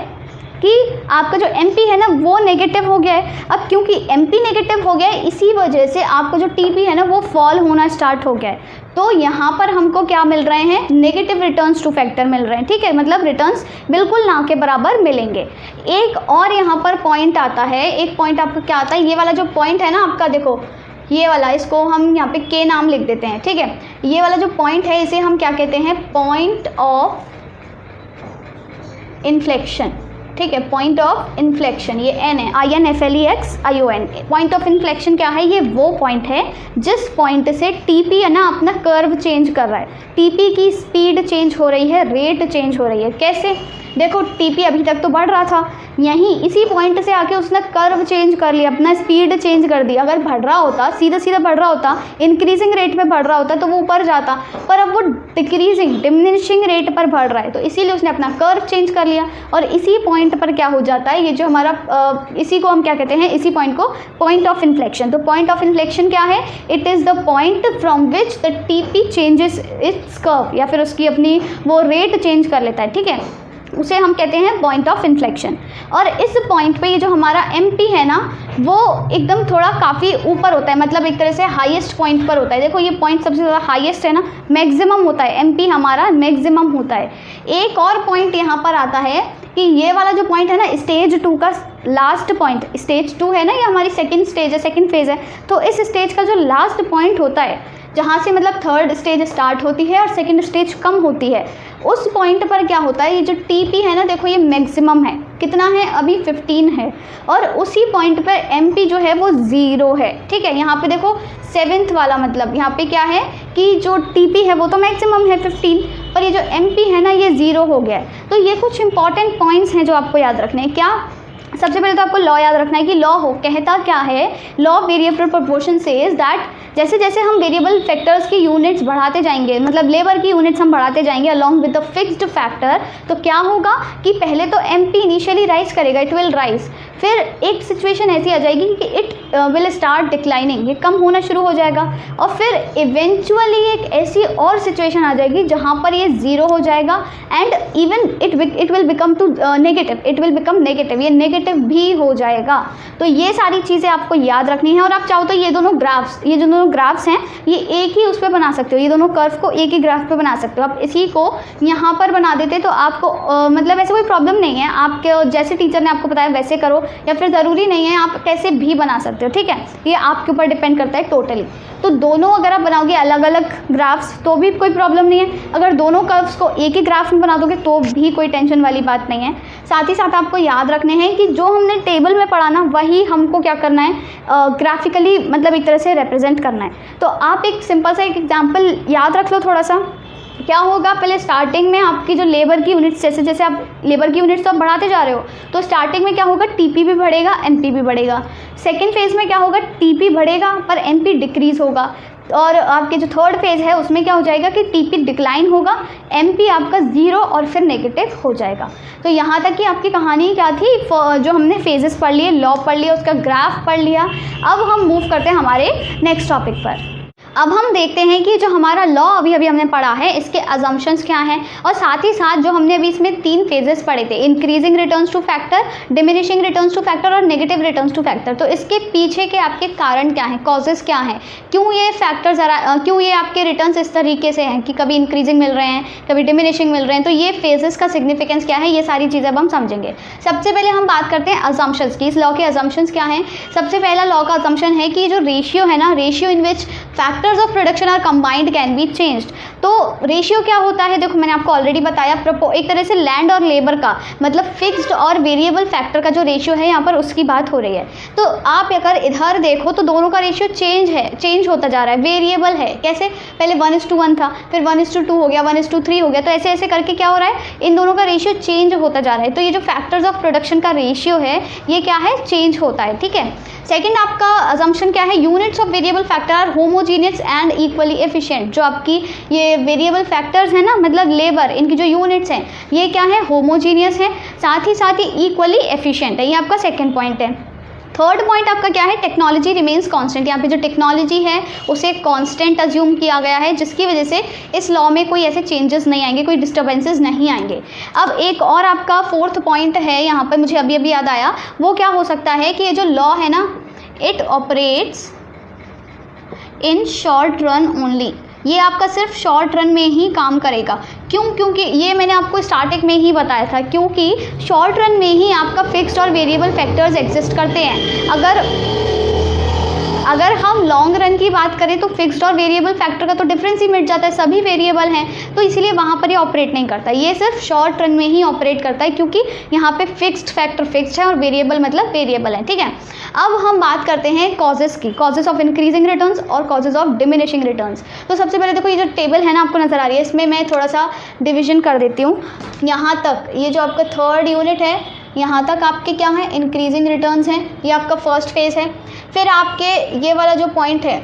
कि आपका जो एमपी है ना वो नेगेटिव हो गया है। अब क्योंकि एमपी नेगेटिव हो गया है, इसी वजह से आपका जो टीपी है ना वो फॉल होना स्टार्ट हो गया है। तो यहाँ पर हमको क्या मिल रहे हैं, नेगेटिव रिटर्न्स टू फैक्टर मिल रहे हैं, ठीक है, मतलब रिटर्न्स बिल्कुल ना के बराबर मिलेंगे। एक और यहाँ पर पॉइंट आता है, एक पॉइंट आपका क्या आता है, ये वाला जो पॉइंट है ना आपका, देखो ये वाला, इसको हम यहाँ पे के नाम लिख देते हैं, ठीक है। ये वाला जो पॉइंट है इसे हम क्या कहते हैं, पॉइंट ऑफ इन्फ्लेक्शन, ठीक है, पॉइंट ऑफ इन्फ्लेक्शन, ये एन है, INFLEXION। पॉइंट ऑफ इन्फ्लेक्शन क्या है, ये वो पॉइंट है जिस पॉइंट से टीपी है ना अपना कर्व चेंज कर रहा है, टीपी की स्पीड चेंज हो रही है, रेट चेंज हो रही है। कैसे, देखो टीपी अभी तक तो बढ़ रहा था, यहीं इसी पॉइंट से आके उसने कर्व चेंज कर लिया, अपना स्पीड चेंज कर दी। अगर बढ़ रहा होता, सीधा सीधा बढ़ रहा होता, इंक्रीजिंग रेट पे बढ़ रहा होता तो वो ऊपर जाता, पर अब वो डिक्रीजिंग डिमिनिशिंग रेट पर बढ़ रहा है, तो इसीलिए उसने अपना कर्व चेंज कर लिया। और इसी पॉइंट पर क्या हो जाता है, ये जो हमारा इसी को हम क्या कहते हैं, इसी पॉइंट को पॉइंट ऑफ इन्फ्लेक्शन। तो पॉइंट ऑफ इन्फ्लेक्शन क्या है, it is the point from which the TP changes it's curve, या फिर उसकी अपनी वो रेट चेंज कर लेता है, ठीक है। उसे हम कहते हैं पॉइंट ऑफ इन्फ्लेक्शन। और इस पॉइंट पे ये जो हमारा MP है ना वो एकदम थोड़ा काफ़ी ऊपर होता है, मतलब एक तरह से हाईएस्ट पॉइंट पर होता है। देखो ये पॉइंट सबसे ज़्यादा हाईएस्ट है ना, मैक्सिमम होता है, MP हमारा मैक्सिमम होता है। एक और पॉइंट यहाँ पर आता है कि ये वाला जो पॉइंट है ना स्टेज 2 का लास्ट पॉइंट, स्टेज 2 है ना, ये हमारी सेकंड स्टेज है, सेकंड फेज़ है। तो इस स्टेज का जो लास्ट पॉइंट होता है, जहाँ से मतलब थर्ड स्टेज स्टार्ट होती है और सेकंड स्टेज कम होती है, उस पॉइंट पर क्या होता है, ये जो TP है ना, देखो ये मैक्सिमम है, कितना है अभी 15 है, और उसी पॉइंट पर MP जो है वो 0 है। ठीक है, यहाँ पे देखो 7th वाला, मतलब यहाँ पे क्या है कि जो TP है वो तो मैक्सिमम है 15, पर ये जो MP है ना ये 0 हो गया है। तो ये कुछ इंपॉर्टेंट पॉइंट्स हैं जो आपको याद रखने हैं। क्या, सबसे पहले तो आपको लॉ याद रखना है कि लॉ हो कहता क्या है, law variable proportion says that जैसे जैसे हम वेरिएबल फैक्टर्स की यूनिट्स बढ़ाते जाएंगे, मतलब लेबर की यूनिट्स हम बढ़ाते जाएंगे along with the fixed factor, तो क्या होगा कि पहले तो MP इनिशियली राइज करेगा, इट विल राइज, फिर एक सिचुएशन ऐसी आ जाएगी कि इट विल स्टार्ट डिक्लाइनिंग, ये कम होना शुरू हो जाएगा, और फिर इवेंचुअली एक ऐसी और सिचुएशन आ जाएगी जहाँ पर ये 0 हो जाएगा and even it will become too negative, it will become negative, ये नेगेटिव भी हो जाएगा। तो ये सारी चीज़ें आपको याद रखनी है। और आप चाहो तो ये दोनों ग्राफ्स, ये जो दोनों ग्राफ्स हैं ये एक ही उस पर बना सकते हो, ये दोनों कर्व को एक ही ग्राफ पे बना सकते हो। आप इसी को यहाँ पर बना देते तो आपको मतलब ऐसे कोई प्रॉब्लम नहीं है, आपके जैसे टीचर ने आपको बताया वैसे करो, या फिर ज़रूरी नहीं है आप कैसे भी बना सकते हो। ठीक है, ये आपके ऊपर डिपेंड करता है टोटली। तो दोनों अगर आप बनाओगे अलग अलग ग्राफ्स तो भी कोई प्रॉब्लम नहीं है, अगर दोनों कर्व्स को एक ही ग्राफ में बना दोगे तो भी कोई टेंशन वाली बात नहीं है। साथ ही साथ आपको याद रखने हैं कि जो हमने टेबल में पढ़ा ना वही हमको क्या करना है, ग्राफिकली मतलब एक तरह से रिप्रेजेंट करना है। तो आप एक सिंपल सा एक एग्जाम्पल याद रख लो थोड़ा सा। क्या होगा, पहले स्टार्टिंग में आपकी जो लेबर की यूनिट्स, जैसे जैसे आप लेबर की यूनिट्स तो आप बढ़ाते जा रहे हो, तो स्टार्टिंग में क्या होगा, TP भी बढ़ेगा, MP भी बढ़ेगा। सेकेंड फेज़ में क्या होगा, TP बढ़ेगा पर MP डिक्रीज़ होगा, और आपके जो थर्ड फेज़ है उसमें क्या हो जाएगा कि TP डिक्लाइन होगा, MP आपका 0 और फिर नेगेटिव हो जाएगा। तो यहाँ तक कि आपकी कहानी क्या थी, जो हमने फेजेस पढ़ लिए, लॉ पढ़ लिया, उसका ग्राफ पढ़ लिया। अब हम मूव करते हैं हमारे नेक्स्ट टॉपिक पर। अब हम देखते हैं कि जो हमारा लॉ अभी हमने पढ़ा है इसके अजम्पशंस क्या हैं, और साथ ही साथ जो हमने अभी इसमें 3 फेजेस पढ़े थे, increasing returns to factor, diminishing returns to factor और नेगेटिव रिटर्न्स टू फैक्टर। तो इसके पीछे के आपके कारण क्या हैं, कॉजेस क्या हैं, क्यों ये फैक्टर क्यों ये आपके रिटर्न्स इस तरीके से हैं कि कभी इंक्रीजिंग मिल रहे हैं कभी डिमिनिशिंग मिल रहे हैं। तो ये फेजेस का सिग्निफिकेंस क्या है, ये सारी चीज़ें अब हम समझेंगे। सबसे पहले हम बात करते हैं अजम्पशंस की। इस लॉ के अजम्पशंस क्या हैं। सबसे पहला लॉ का अजम्पशन है कि जो रेशियो है ना, ratio in which factors of production are combined can be changed. तो रेशियो क्या होता है, देखो मैंने आपको ऑलरेडी बताया, एक तरह से लैंड और लेबर का मतलब फिक्स्ड और वेरिएबल फैक्टर का जो रेशियो है यहाँ पर उसकी बात हो रही है। तो आप अगर इधर देखो तो दोनों का रेशियो चेंज होता जा रहा है, वेरिएबल है। कैसे, पहले 1:1 था, फिर 1:2 हो गया, 1:3 हो गया, तो ऐसे ऐसे करके क्या हो रहा है, इन दोनों का रेशियो चेंज होता जा रहा है। तो ये जो फैक्टर्स ऑफ प्रोडक्शन का रेशियो है ये क्या है, चेंज होता है। ठीक है, सेकंड आपका अजम्पशन क्या है, units of variable factor are homogeneous and equally efficient. जो आपकी ये वेरिएबल फैक्टर्स है ना, मतलब लेबर, इनकी जो यूनिट्स हैं ये क्या है, होमोजीनियस है, साथ ही इक्वली एफिशिएंट है। ये आपका सेकंड पॉइंट है। थर्ड पॉइंट आपका क्या है, टेक्नोलॉजी रिमेन्स कांस्टेंट। यहाँ पे जो टेक्नोलॉजी है उसे कांस्टेंट अज्यूम किया गया है, जिसकी वजह से इस लॉ में कोई ऐसे चेंजेस नहीं आएंगे, कोई डिस्टर्बेंसेस नहीं आएंगे। अब एक और आपका फोर्थ पॉइंट है यहाँ पर, मुझे अभी याद आया, वो क्या हो सकता है कि ये जो लॉ है ना, it operates in short run only. ये आपका सिर्फ शॉर्ट रन में ही काम करेगा। क्यों, क्योंकि ये मैंने आपको स्टार्टिंग में ही बताया था, क्योंकि शॉर्ट रन में ही आपका फिक्स्ड और वेरिएबल फैक्टर्स एग्जिस्ट करते हैं। अगर हम लॉन्ग रन की बात करें तो फिक्स्ड और वेरिएबल फैक्टर का तो डिफरेंस ही मिट जाता है, सभी वेरिएबल हैं, तो इसीलिए वहाँ पर ये ऑपरेट नहीं करता। ये सिर्फ शॉर्ट रन में ही ऑपरेट करता है, क्योंकि यहाँ पे फिक्स्ड फैक्टर फिक्स्ड है और वेरिएबल मतलब वेरिएबल है। ठीक है, अब हम बात करते हैं कॉजेस की, कॉजेस ऑफ इंक्रीजिंग रिटर्न्स और कॉजेस ऑफ डिमिनिशिंग रिटर्न्स। तो सबसे पहले देखो, ये जो टेबल है ना आपको नजर आ रही है, इसमें मैं थोड़ा सा डिविजन कर देती हूँ। यहाँ तक ये जो आपका थर्ड यूनिट है, यहाँ तक आपके क्या है, इंक्रीजिंग रिटर्न्स हैं, ये आपका फर्स्ट फेज है। फिर आपके ये वाला जो पॉइंट है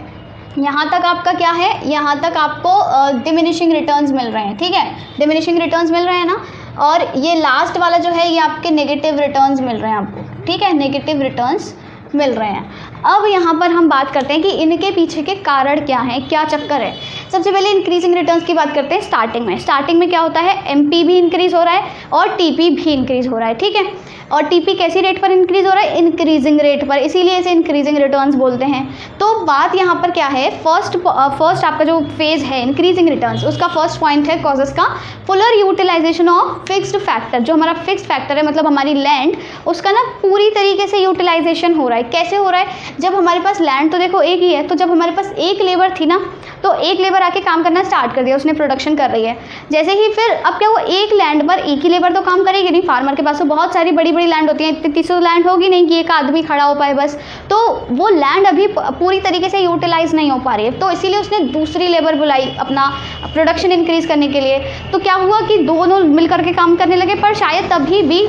यहाँ तक आपका क्या है, यहाँ तक आपको डिमिनिशिंग रिटर्न्स मिल रहे हैं। ठीक है, डिमिनिशिंग रिटर्न्स मिल रहे हैं ना, और ये लास्ट वाला जो है ये आपके नेगेटिव रिटर्न्स मिल रहे हैं आपको। ठीक है, नेगेटिव रिटर्न्स मिल रहे हैं। अब यहाँ पर हम बात करते हैं कि इनके पीछे के कारण क्या हैं, क्या चक्कर है। सबसे पहले इंक्रीजिंग रिटर्न्स की बात करते हैं। स्टार्टिंग में क्या होता है, एमपी भी इंक्रीज़ हो रहा है और टीपी भी इंक्रीज़ हो रहा है, ठीक है। और टीपी कैसी रेट पर इंक्रीज़ हो रहा है, इंक्रीजिंग रेट पर, इसीलिए इसे इंक्रीजिंग रिटर्न्स बोलते हैं। तो बात यहाँ पर क्या है, फर्स्ट आपका जो फेज़ है इंक्रीजिंग रिटर्न्स, उसका फर्स्ट पॉइंट है कॉजेस का fuller utilization of fixed factor. जो हमारा फिक्स्ड फैक्टर है, मतलब हमारी लैंड, उसका ना पूरी तरीके से यूटिलाइजेशन हो रहा है। कैसे हो रहा है, जब हमारे पास लैंड तो देखो एक ही है, तो जब हमारे पास एक लेबर थी ना, तो एक लेबर आके काम करना स्टार्ट कर दिया, उसने प्रोडक्शन कर रही है। जैसे ही फिर अब क्या, वो एक लैंड पर एक ही लेबर तो काम करेगी नहीं, फार्मर के पास तो बहुत सारी बड़ी बड़ी लैंड होती है, इतनी 300 लैंड होगी नहीं कि एक आदमी खड़ा हो पाए बस, तो वो लैंड अभी पूरी तरीके से यूटिलाइज नहीं हो पा रही है। तो इसीलिए उसने दूसरी लेबर बुलाई अपना प्रोडक्शन इंक्रीज करने के लिए। तो क्या हुआ कि दोनों मिलकर के काम करने लगे, पर शायद तभी भी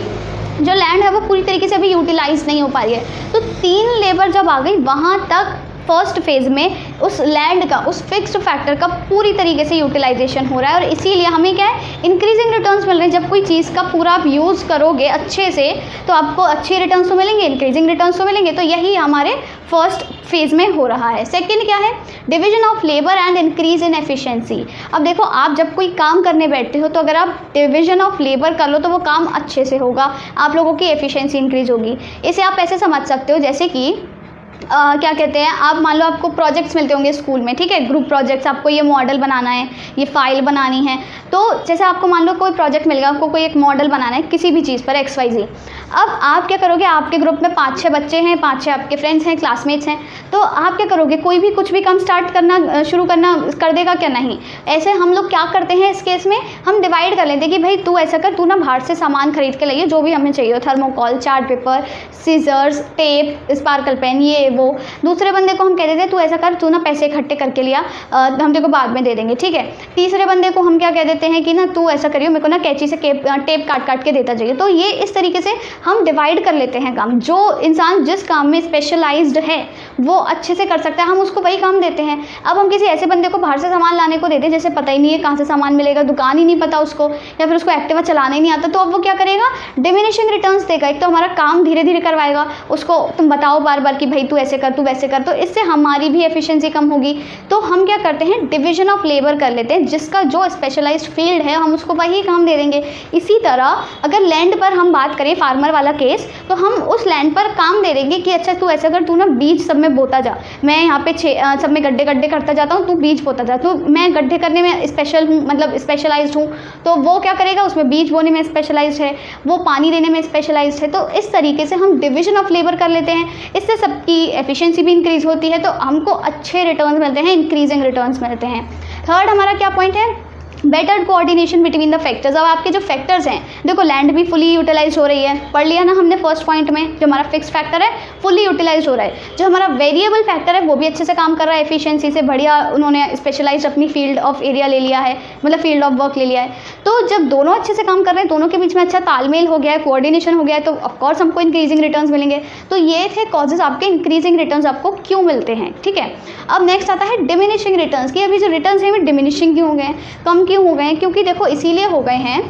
जो लैंड है वो पूरी तरीके से अभी यूटिलाइज नहीं हो पा रही है। तो 3 लेबर जब आ गई, वहाँ तक फर्स्ट फेज़ में उस लैंड का, उस फिक्स्ड फैक्टर का पूरी तरीके से यूटिलाइजेशन हो रहा है। और इसीलिए हमें क्या है, इंक्रीजिंग रिटर्न्स मिल रहे हैं। जब कोई चीज़ का पूरा आप यूज़ करोगे अच्छे से, तो आपको अच्छे रिटर्न्स तो मिलेंगे, इंक्रीजिंग रिटर्न्स तो मिलेंगे। तो यही हमारे फर्स्ट फेज़ में हो रहा है। सेकंड क्या है, division of labour and increase in efficiency. अब देखो, आप जब कोई काम करने बैठते हो, तो अगर आप डिवीजन ऑफ लेबर कर लो तो वो काम अच्छे से होगा, आप लोगों की एफिशिएंसी इंक्रीज होगी। इसे आप ऐसे समझ सकते हो जैसे कि क्या कहते हैं, आप मान लो आपको प्रोजेक्ट्स मिलते होंगे स्कूल में, ठीक है, ग्रुप प्रोजेक्ट्स, आपको ये मॉडल बनाना है, ये फाइल बनानी है। तो जैसे आपको मान लो कोई प्रोजेक्ट मिलेगा, आपको कोई एक मॉडल बनाना है किसी भी चीज़ पर XYZ। अब आप क्या करोगे, आपके ग्रुप में 5-6 बच्चे हैं, 5-6 आपके फ्रेंड्स हैं, क्लासमेट्स हैं, तो आप क्या करोगे, कोई भी कुछ भी काम स्टार्ट करना शुरू करना कर देगा क्या, नहीं। ऐसे हम लोग क्या करते हैं, इस केस में हम डिवाइड कर लेते हैं कि भाई तू ऐसा कर, तू ना बाहर से सामान खरीद के लाइए, जो भी हमें चाहिए, thermocol, chart paper, scissors, tape, sparkle pen, ये वो। दूसरे बंदे को हम कह देते हैं, तू ऐसा कर, तू ना पैसे इकट्ठे करके लिया, हम तेरे को बाद में दे देंगे, ठीक है। तीसरे बंदे को हम क्या कह देते हैं कि ना तू ऐसा करियो, मेरे को ना कैंची से टेप काट काट के देता जाइए। तो ये इस तरीके से हम डिवाइड कर लेते हैं काम। जो इंसान जिस काम में स्पेशलाइज्ड है वो अच्छे से कर सकता है, हम उसको वही काम देते हैं। अब हम किसी ऐसे बंदे को बाहर से सामान लाने को देते हैं, जैसे पता ही नहीं है कहाँ से सामान मिलेगा, दुकान ही नहीं पता उसको, या फिर उसको एक्टिवा चलाना ही नहीं आता, तो अब वो क्या करेगा, डिमिनिशिंग रिटर्न्स देगा। एक तो हमारा काम धीरे धीरे करवाएगा, उसको तुम बताओ बार बार कि भाई तू ऐसे कर, तू वैसे कर, तो इससे हमारी भी एफिशिएंसी कम होगी। तो हम क्या करते हैं, डिवीजन ऑफ लेबर कर लेते हैं, जिसका जो स्पेशलाइज्ड फील्ड है हम उसको वही काम दे देंगे। इसी तरह अगर लैंड पर हम बात करें, फार्मर वाला केस, तो हम उस लैंड पर काम दे देंगे कि अच्छा तू ऐसा कर, तू ना बीज सब में बोता जा, मैं यहाँ पे सब में गड्ढे गड्ढे करता जाता हूँ, तू बीज बोता जा। तो मैं गड्ढे करने में स्पेशल हूँ, मतलब स्पेशलाइज्ड हूँ, तो वो क्या करेगा, उसमें बीज बोने में स्पेशलाइज्ड है, वो पानी देने में स्पेशलाइज्ड है। तो इस तरीके से हम डिवीजन ऑफ लेबर कर लेते हैं, इससे सबकी एफिशिएंसी भी इंक्रीज होती है, तो हमको अच्छे रिटर्न्स मिलते हैं, इंक्रीजिंग रिटर्न्स मिलते हैं। थर्ड हमारा क्या पॉइंट है, better coordination between the factors. अब आपके जो फैक्टर्स हैं, देखो लैंड भी फुली यूटिलाइज हो रही है, पढ़ लिया ना हमने फर्स्ट पॉइंट में, जो हमारा फिक्स फैक्टर है फुली यूटिलाइज हो रहा है। जो हमारा वेरिएबल फैक्टर है वो भी अच्छे से काम कर रहा है, एफिशिएंसी से बढ़िया, उन्होंने स्पेशलाइज अपनी फील्ड ऑफ एरिया ले लिया है, मतलब फील्ड ऑफ वर्क ले लिया है। तो जब दोनों अच्छे से काम कर रहे हैं, दोनों के बीच में अच्छा तालमेल हो गया है, कोऑर्डिनेशन हो गया है, तो ऑफकोर्स हमको इंक्रीजिंग रिटर्न्स मिलेंगे। तो ये थे कॉजेज आपके इंक्रीजिंग रिटर्न्स आपको क्यों मिलते हैं, ठीक है। अब नेक्स्ट आता है डिमिनिशिंग रिटर्न्स, कि अभी जो रिटर्न्स हैं वो डिमिनिशिंग क्यों हो गए हैं, कम क्यों हो गए हैं। क्योंकि देखो इसीलिए हो गए हैं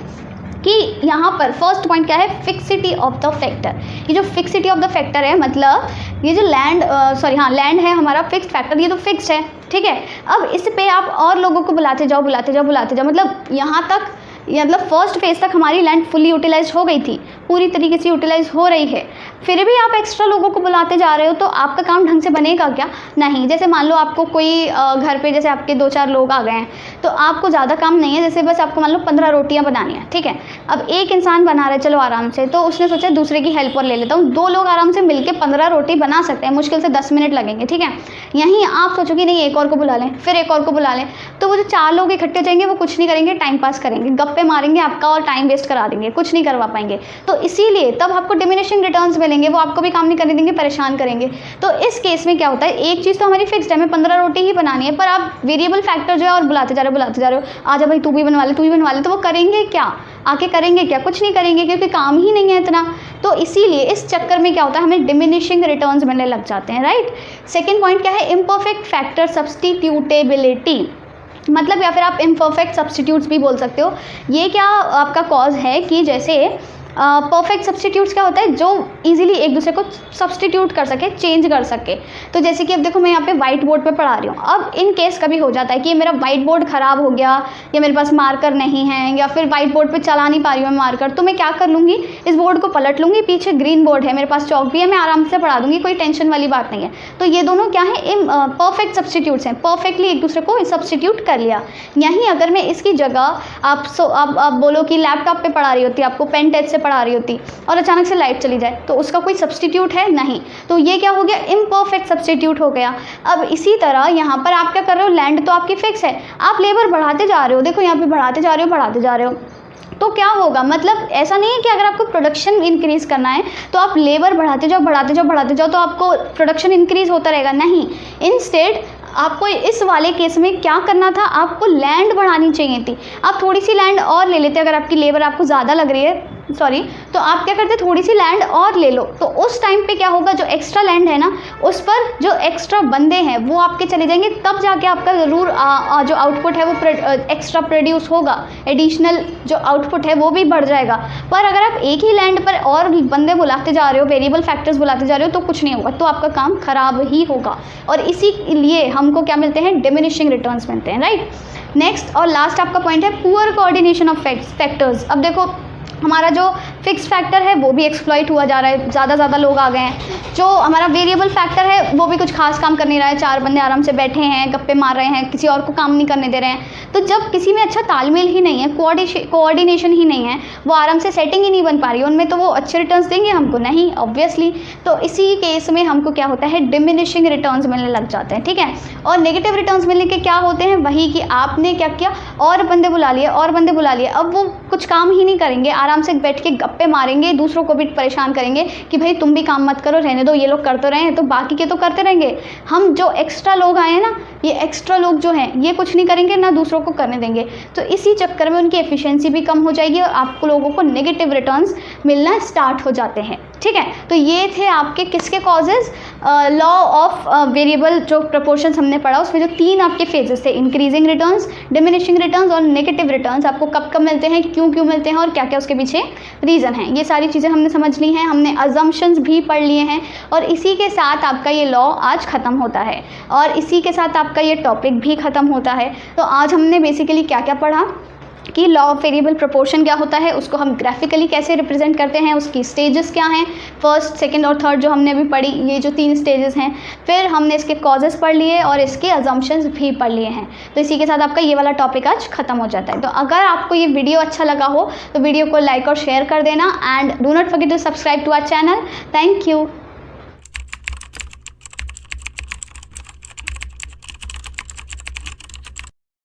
कि यहाँ पर फर्स्ट पॉइंट क्या है, फिक्सिटी ऑफ द फैक्टर। ये जो फिक्सिटी ऑफ द फैक्टर है, मतलब ये जो लैंड है हमारा फिक्स्ड फैक्टर, ये तो फिक्स्ड है, ठीक है। अब इस पे आप और लोगों को बुलाते जाओ, मतलब यहाँ तक, मतलब फर्स्ट फेज तक हमारी लैंड फुली यूटिलाइज हो गई थी, पूरी तरीके से यूटिलाइज हो रही है, फिर भी आप एक्स्ट्रा लोगों को बुलाते जा रहे हो, तो आपका काम ढंग से बनेगा क्या, नहीं। जैसे मान लो आपको कोई घर पे जैसे आपके 2-4 लोग आ गए हैं, तो आपको ज़्यादा काम नहीं है, जैसे बस आपको मान लो 15 रोटियां बनानी है, ठीक है। अब एक इंसान बना रहा है, चलो आराम से, तो उसने सोचा दूसरे की हेल्प और ले लेता हूँ, 2 लोग आराम से मिलकर 15 रोटी बना सकते हैं, मुश्किल से 10 मिनट लगेंगे, ठीक है। यहीं आप सोचोगे नहीं एक और को बुला लें, फिर एक और को बुला लें, तो वो जो 4 लोग इकट्ठे हो जाएंगे, वो कुछ नहीं करेंगे, टाइम पास करेंगे, गप्पे मारेंगे आपका और टाइम वेस्ट करा देंगे, कुछ नहीं करवा पाएंगे। तो इसीलिए तब आपको डिमिनिशिंग रिटर्न्स मिलेंगे, वो आपको भी काम नहीं करने देंगे, परेशान करेंगे। तो इस केस में क्या होता है, एक चीज़ तो हमारी फिक्स्ड है, हमें 15 रोटी ही बनानी है, पर आप वेरिएबल फैक्टर जो है और बुलाते जा रहे हो, आजा भाई तू भी बनवा ले, तो वो करेंगे क्या, आके करेंगे क्या, कुछ नहीं करेंगे, क्योंकि काम ही नहीं है इतना। तो इसीलिए इस चक्कर में क्या होता है, हमें डिमिनिशिंग रिटर्न्स मिलने लग जाते हैं, राइट। सेकेंड पॉइंट क्या है, इम्परफेक्ट फैक्टर सब्स्टिट्यूटेबिलिटी, मतलब या फिर आप इम्परफेक्ट सब्स्टिट्यूट्स भी बोल सकते हो। ये क्या आपका कॉज है कि जैसे परफेक्ट सब्सटीट्यूट्स क्या होता है, जो इजीली एक दूसरे को सब्सटीट्यूट कर सके, चेंज कर सके। तो जैसे कि अब देखो मैं यहाँ पे वाइट बोर्ड पे पढ़ा रही हूँ, अब इन केस कभी हो जाता है कि ये मेरा वाइट बोर्ड ख़राब हो गया या मेरे पास मार्कर नहीं है या फिर वाइट बोर्ड पे चला नहीं पा रही हूँ मैं मार्कर, तो मैं क्या कर लूँगी, इस बोर्ड को पलट लूँगी, पीछे ग्रीन बोर्ड है, मेरे पास चौक भी है, मैं आराम से पढ़ा दूँगी, कोई टेंशन वाली बात नहीं है। तो ये दोनों क्या है, परफेक्ट सब्सटीट्यूट्स हैं, परफेक्टली एक दूसरे को सब्सटीट्यूट कर लिया। यहीं अगर मैं इसकी जगह आप बोलो कि लैपटॉप पे पढ़ा रही होती, आपको पेन टेस्ट से पढ़ा रही होती और अचानक से लाइट चली जाए, तो उसका कोई सब्सटीट्यूट है नहीं, तो ये क्या हो गया, इम्परफेक्ट सब्सटीट्यूट हो गया। अब इसी तरह यहाँ पर आप क्या कर रहे हो, लैंड तो आपकी फिक्स है, आप लेबर बढ़ाते जा रहे हो, देखो यहाँ पे बढ़ाते जा रहे हो, तो क्या होगा, मतलब ऐसा नहीं है कि अगर आपको प्रोडक्शन इंक्रीज़ करना है तो आप लेबर बढ़ाते जाओ तो आपको प्रोडक्शन इंक्रीज़ होता रहेगा, नहीं। इंस्टेड आपको इस वाले केस में क्या करना था, आपको लैंड बढ़ानी चाहिए थी। आप थोड़ी सी लैंड और ले लेते, अगर आपकी लेबर आपको ज़्यादा लग रही है, तो आप क्या करते, थोड़ी सी लैंड और ले लो, तो उस टाइम पे क्या होगा, जो एक्स्ट्रा लैंड है ना, उस पर जो एक्स्ट्रा बंदे हैं वो आपके चले जाएंगे, तब जाके आपका ज़रूर जो आउटपुट है वो एक्स्ट्रा प्रोड्यूस होगा, एडिशनल जो आउटपुट है वो भी बढ़ जाएगा। पर अगर आप एक ही लैंड पर और बंदे बुलाते जा रहे हो, वेरिएबल फैक्टर्स बुलाते जा रहे हो, तो कुछ नहीं होगा, तो आपका काम खराब ही होगा। और इसी लिए हमको क्या मिलते हैं, डिमिनिशिंग रिटर्न्स मिलते हैं, राइट। नेक्स्ट और लास्ट आपका पॉइंट है पुअर कोऑर्डिनेशन ऑफ फैक्टर्स। अब देखो हमारा जो फिक्स फैक्टर है वो भी एक्सप्लॉइट हुआ जा रहा है, ज़्यादा लोग आ गए हैं। जो हमारा वेरिएबल फैक्टर है वो भी कुछ खास काम कर नहीं रहा है, 4 बंदे आराम से बैठे हैं, गप्पे मार रहे हैं, किसी और को काम नहीं करने दे रहे हैं। तो जब किसी में अच्छा तालमेल ही नहीं है, कोऑर्डिनेशन ही नहीं है, वो आराम से सेटिंग ही नहीं बन पा रही है उनमें, तो वो अच्छे रिटर्न्स देंगे हमको नहीं, ऑब्वियसली। तो इसी केस में हमको क्या होता है, डिमिनिशिंग रिटर्न्स मिलने लग जाते हैं, ठीक है। और नेगेटिव रिटर्न्स मिलने के क्या होते हैं, वही कि आपने क्या किया, और बंदे बुला लिए, अब वो कुछ काम ही नहीं करेंगे, आराम से बैठ के गप्पे मारेंगे, दूसरों को भी परेशान करेंगे कि भाई तुम भी काम मत करो, रहने दो, ये लोग करते रहे हैं तो बाकी के तो करते रहेंगे। हम जो एक्स्ट्रा लोग आए हैं ना, ये एक्स्ट्रा लोग जो हैं ये कुछ नहीं करेंगे, ना दूसरों को करने देंगे, तो इसी चक्कर में उनकी एफिशिएंसी भी कम हो जाएगी और आपको लोगों को नेगेटिव रिटर्न्स मिलना स्टार्ट हो जाते हैं, ठीक है। तो ये थे आपके किसके कॉजेज़, लॉ ऑफ वेरिएबल जो प्रपोर्शंस हमने पढ़ा, उसमें जो 3 आपके फेजेस थे, इंक्रीजिंग रिटर्न्स, डिमिनिशिंग रिटर्न्स और नेगेटिव रिटर्न्स, आपको कब मिलते हैं, क्यों मिलते हैं और क्या क्या उसके पीछे रीज़न है, ये सारी चीज़ें हमने समझ ली हैं, हमने अजम्पशंस भी पढ़ लिए हैं। और इसी के साथ आपका ये लॉ आज ख़त्म होता है और इसी के साथ आपका ये टॉपिक भी ख़त्म होता है। तो आज हमने बेसिकली क्या क्या पढ़ा कि लॉ ऑफ वेरिएबल प्रोपोर्शन क्या होता है, उसको हम ग्राफिकली कैसे रिप्रेजेंट करते हैं, उसकी स्टेजेस क्या हैं, फर्स्ट, सेकंड और थर्ड जो हमने अभी पढ़ी, ये जो 3 स्टेजेस हैं। फिर हमने इसके कॉजेस पढ़ लिए और इसके अजम्पशंस भी पढ़ लिए हैं। तो इसी के साथ आपका ये वाला टॉपिक आज खत्म हो जाता है। तो अगर आपको ये वीडियो अच्छा लगा हो तो वीडियो को लाइक और शेयर कर देना, and do not forget to subscribe to our channel. Thank you.